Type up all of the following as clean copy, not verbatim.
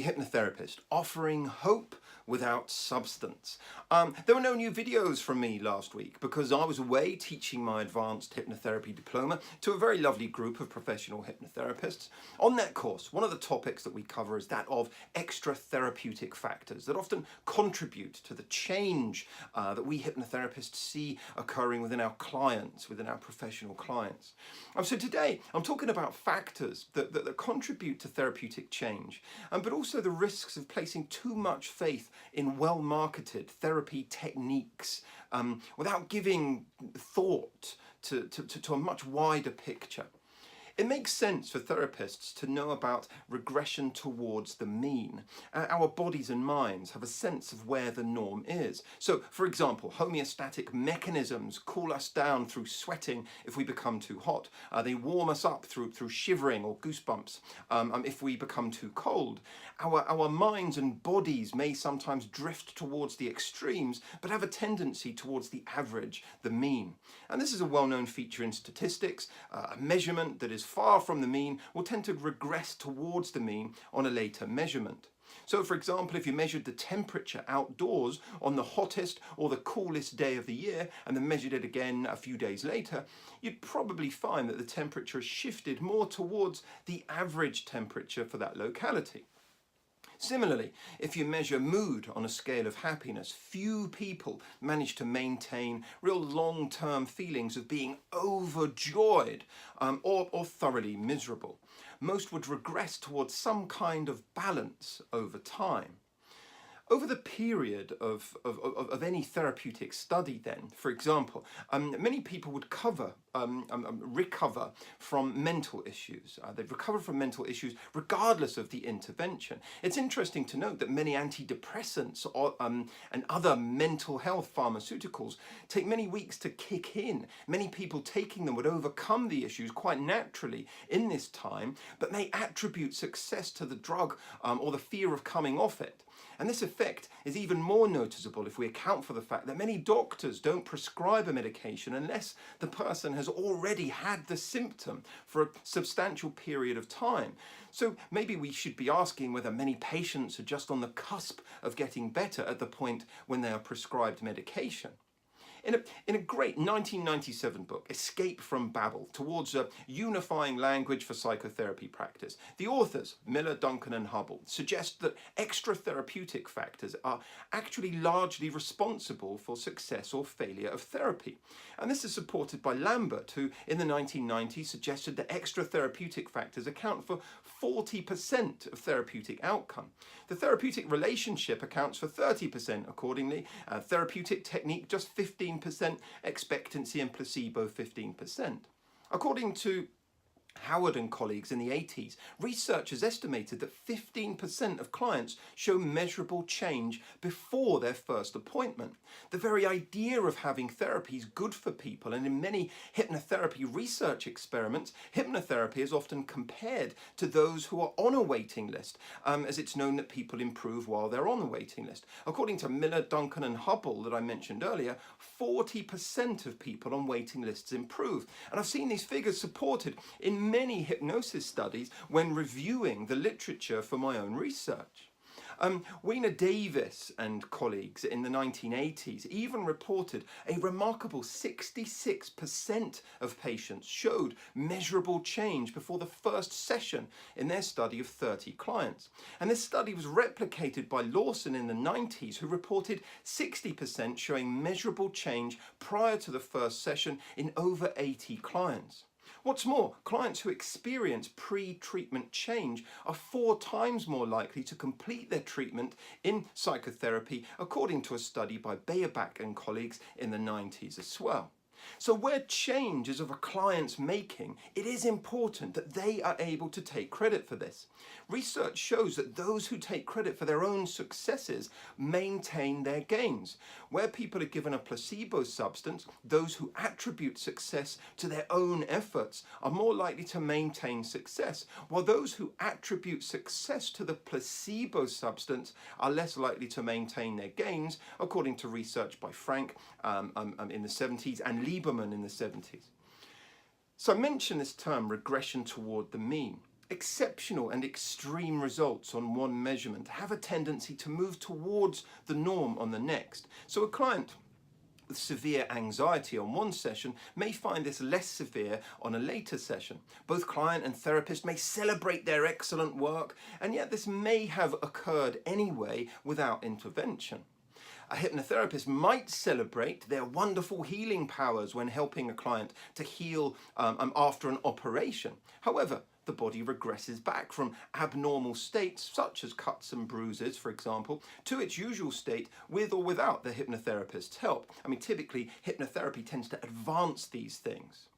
hypnotherapist, offering hope without substance. There were no new videos from me last week because I was away teaching my advanced hypnotherapy diploma to a very lovely group of professional hypnotherapists. On that course, one of the topics that we cover is that of extratherapeutic factors that often contribute to the change that we hypnotherapists see occurring within our clients, within our professional clients. So today I'm talking about factors that contribute to therapeutic change, but also the risks of placing too much faith in well-marketed therapy techniques without giving thought to a much wider picture. It makes sense for therapists to know about regression towards the mean. Our bodies and minds have a sense of where the norm is. So, for example, homeostatic mechanisms cool us down through sweating if we become too hot. They warm us up through shivering or goosebumps if we become too cold. Our minds and bodies may sometimes drift towards the extremes, but have a tendency towards the average, the mean. And this is a well-known feature in statistics. A measurement that is far from the mean will tend to regress towards the mean on a later measurement. So, for example, if you measured the temperature outdoors on the hottest or the coolest day of the year and then measured it again a few days later, you'd probably find that the temperature has shifted more towards the average temperature for that locality. Similarly, if you measure mood on a scale of happiness, few people manage to maintain real long-term feelings of being overjoyed or thoroughly miserable. Most would regress towards some kind of balance over time. Over the period of any therapeutic study then, for example, many people would recover from mental issues. They'd recover from mental issues regardless of the intervention. It's interesting to note that many antidepressants and other mental health pharmaceuticals take many weeks to kick in. Many people taking them would overcome the issues quite naturally in this time, but may attribute success to the drug or the fear of coming off it. And this effect is even more noticeable if we account for the fact that many doctors don't prescribe a medication unless the person has already had the symptom for a substantial period of time. So maybe we should be asking whether many patients are just on the cusp of getting better at the point when they are prescribed medication. In a great 1997 book, Escape from Babel, Towards a Unifying Language for Psychotherapy Practice, the authors, Miller, Duncan and Hubble, suggest that extratherapeutic factors are actually largely responsible for success or failure of therapy. And this is supported by Lambert, who in the 1990s suggested that extratherapeutic factors account for 40% of therapeutic outcome. The therapeutic relationship accounts for 30% accordingly, therapeutic technique just 15%, expectancy and placebo 15%. According to Howard and colleagues in the 80s, researchers estimated that 15% of clients show measurable change before their first appointment. The very idea of having therapy is good for people, and in many hypnotherapy research experiments, hypnotherapy is often compared to those who are on a waiting list, as it's known that people improve while they're on the waiting list. According to Miller, Duncan and Hubble that I mentioned earlier, 40% of people on waiting lists improve. And I've seen these figures supported in many hypnosis studies when reviewing the literature for my own research. Weena Davis and colleagues in the 1980s even reported a remarkable 66% of patients showed measurable change before the first session in their study of 30 clients. And this study was replicated by Lawson in the 90s, who reported 60% showing measurable change prior to the first session in over 80 clients. What's more, clients who experience pre-treatment change are 4 times more likely to complete their treatment in psychotherapy, according to a study by Bayerbach and colleagues in the 90s as well. So where change is of a client's making, it is important that they are able to take credit for this. Research shows that those who take credit for their own successes maintain their gains. Where people are given a placebo substance, those who attribute success to their own efforts are more likely to maintain success, while those who attribute success to the placebo substance are less likely to maintain their gains, according to research by Frank in the 70s and Lieberman in the 70s. So I mentioned this term regression toward the mean. Exceptional and extreme results on one measurement have a tendency to move towards the norm on the next. So a client with severe anxiety on one session may find this less severe on a later session. Both client and therapist may celebrate their excellent work, and yet this may have occurred anyway without intervention. A hypnotherapist might celebrate their wonderful healing powers when helping a client to heal after an operation. However, the body regresses back from abnormal states, such as cuts and bruises, for example, to its usual state with or without the hypnotherapist's help. I mean, typically, hypnotherapy tends to advance these things.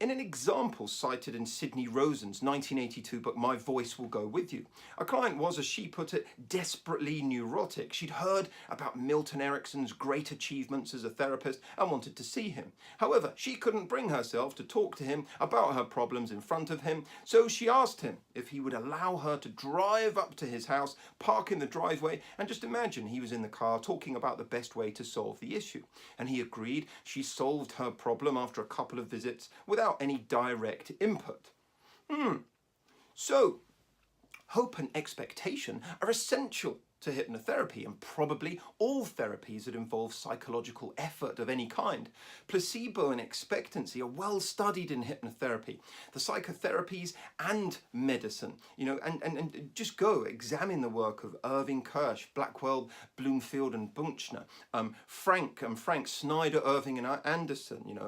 In an example cited in Sidney Rosen's 1982 book, My Voice Will Go With You, a client was, as she put it, desperately neurotic. She'd heard about Milton Erickson's great achievements as a therapist and wanted to see him. However, she couldn't bring herself to talk to him about her problems in front of him, so she asked him if he would allow her to drive up to his house, park in the driveway, and just imagine he was in the car talking about the best way to solve the issue. And he agreed. She solved her problem after a couple of visits without any direct input. So, hope and expectation are essential to hypnotherapy and probably all therapies that involve psychological effort of any kind. Placebo and expectancy are well studied in hypnotherapy, the psychotherapies and medicine, and just go examine the work of Irving Kirsch, Blackwell, Bloomfield and Bunchner, Frank Snyder, Irving and Anderson,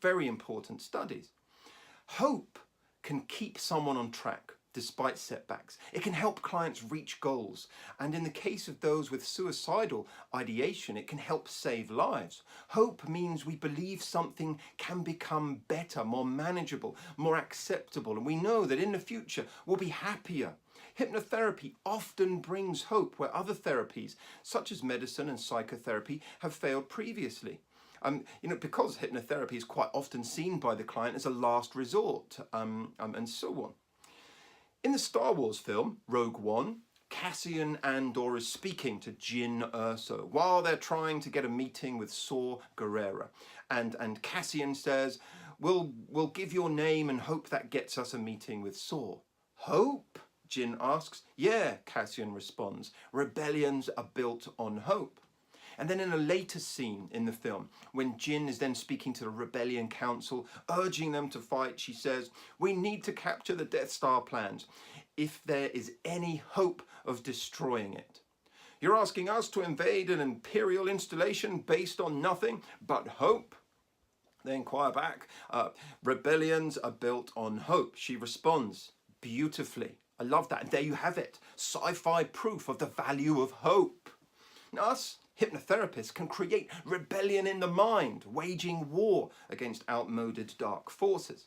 very important studies. Hope can keep someone on track despite setbacks. It can help clients reach goals. And in the case of those with suicidal ideation, it can help save lives. Hope means we believe something can become better, more manageable, more acceptable. And we know that in the future we'll be happier. Hypnotherapy often brings hope where other therapies, such as medicine and psychotherapy, have failed previously. Because hypnotherapy is quite often seen by the client as a last resort, and so on. In the Star Wars film, Rogue One, Cassian Andor is speaking to Jyn Erso while they're trying to get a meeting with Saw Gerrera. And Cassian says, we'll give your name and hope that gets us a meeting with Saw. Hope? Jyn asks. Yeah, Cassian responds. Rebellions are built on hope. And then in a later scene in the film, when Jyn is then speaking to the Rebellion Council, urging them to fight, she says, we need to capture the Death Star plans if there is any hope of destroying it. You're asking us to invade an Imperial installation based on nothing but hope? They inquire back. Rebellions are built on hope. She responds beautifully. I love that. And there you have it. Sci-fi proof of the value of hope. Now, us hypnotherapists can create rebellion in the mind, waging war against outmoded dark forces.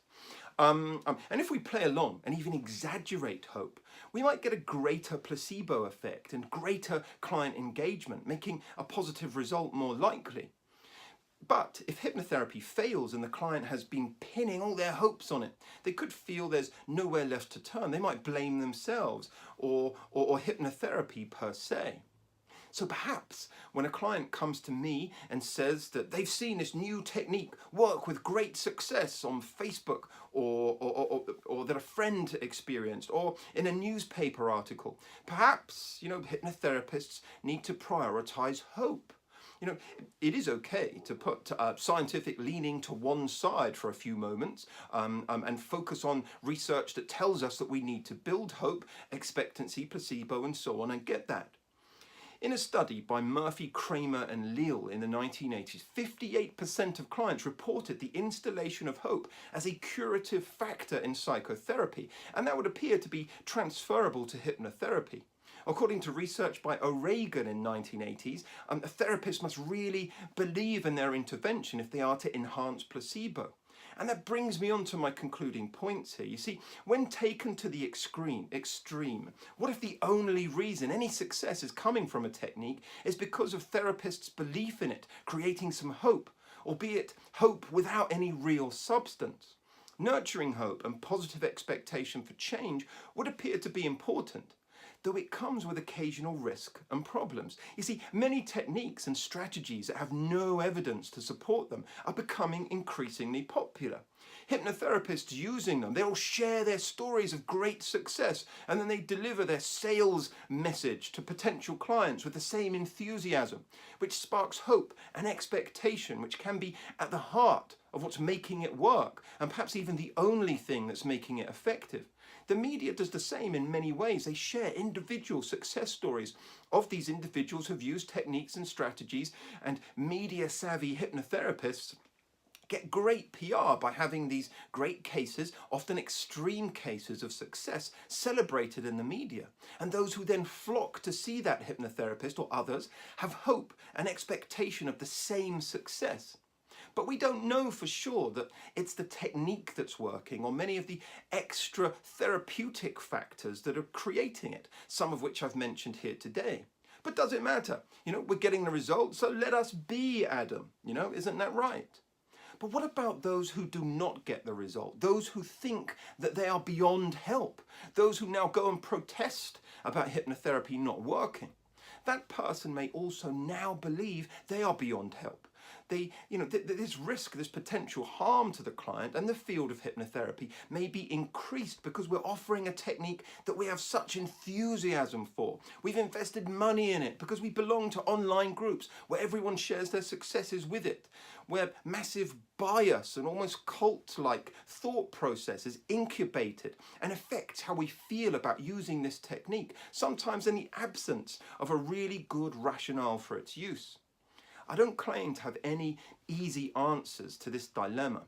And if we play along and even exaggerate hope, we might get a greater placebo effect and greater client engagement, making a positive result more likely. But if hypnotherapy fails and the client has been pinning all their hopes on it, they could feel there's nowhere left to turn. They might blame themselves or hypnotherapy per se. So perhaps when a client comes to me and says that they've seen this new technique work with great success on Facebook or that a friend experienced or in a newspaper article, perhaps, hypnotherapists need to prioritize hope. It is okay to put scientific leaning to one side for a few moments and focus on research that tells us that we need to build hope, expectancy, placebo, and so on, and get that. In a study by Murphy, Kramer and Leal in the 1980s, 58% of clients reported the installation of hope as a curative factor in psychotherapy, and that would appear to be transferable to hypnotherapy. According to research by O'Regan in the 1980s, a therapist must really believe in their intervention if they are to enhance placebo. And that brings me on to my concluding points here. You see, when taken to the extreme, what if the only reason any success is coming from a technique is because of therapists' belief in it, creating some hope, albeit hope without any real substance? Nurturing hope and positive expectation for change would appear to be important, though it comes with occasional risk and problems. You see, many techniques and strategies that have no evidence to support them are becoming increasingly popular. hypnotherapists using them, they'll share their stories of great success, and then they deliver their sales message to potential clients with the same enthusiasm, which sparks hope and expectation, which can be at the heart of what's making it work, and perhaps even the only thing that's making it effective. The media does the same in many ways. They share individual success stories of these individuals who've used techniques and strategies, and media-savvy hypnotherapists get great PR by having these great cases, often extreme cases of success, celebrated in the media. And those who then flock to see that hypnotherapist or others have hope and expectation of the same success. But we don't know for sure that it's the technique that's working or many of the extra therapeutic factors that are creating it, some of which I've mentioned here today. But does it matter? We're getting the results, so let us be Adam. Isn't that right? But what about those who do not get the result? Those who think that they are beyond help? Those who now go and protest about hypnotherapy not working? That person may also now believe they are beyond help. This risk, this potential harm to the client and the field of hypnotherapy may be increased because we're offering a technique that we have such enthusiasm for. We've invested money in it because we belong to online groups where everyone shares their successes with it, where massive bias and almost cult-like thought process is incubated and affects how we feel about using this technique, sometimes in the absence of a really good rationale for its use. I don't claim to have any easy answers to this dilemma.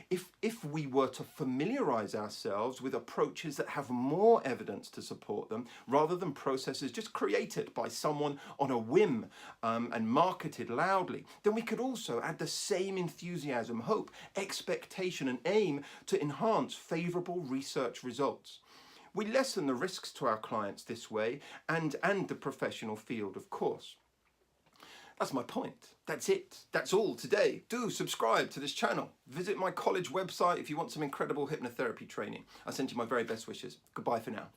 If we were to familiarize ourselves with approaches that have more evidence to support them, rather than processes just created by someone on a whim and marketed loudly, then we could also add the same enthusiasm, hope, expectation, and aim to enhance favorable research results. We lessen the risks to our clients this way and the professional field, of course. That's my point. That's it. That's all today. Do subscribe to this channel. Visit my college website if you want some incredible hypnotherapy training. I send you my very best wishes. Goodbye for now.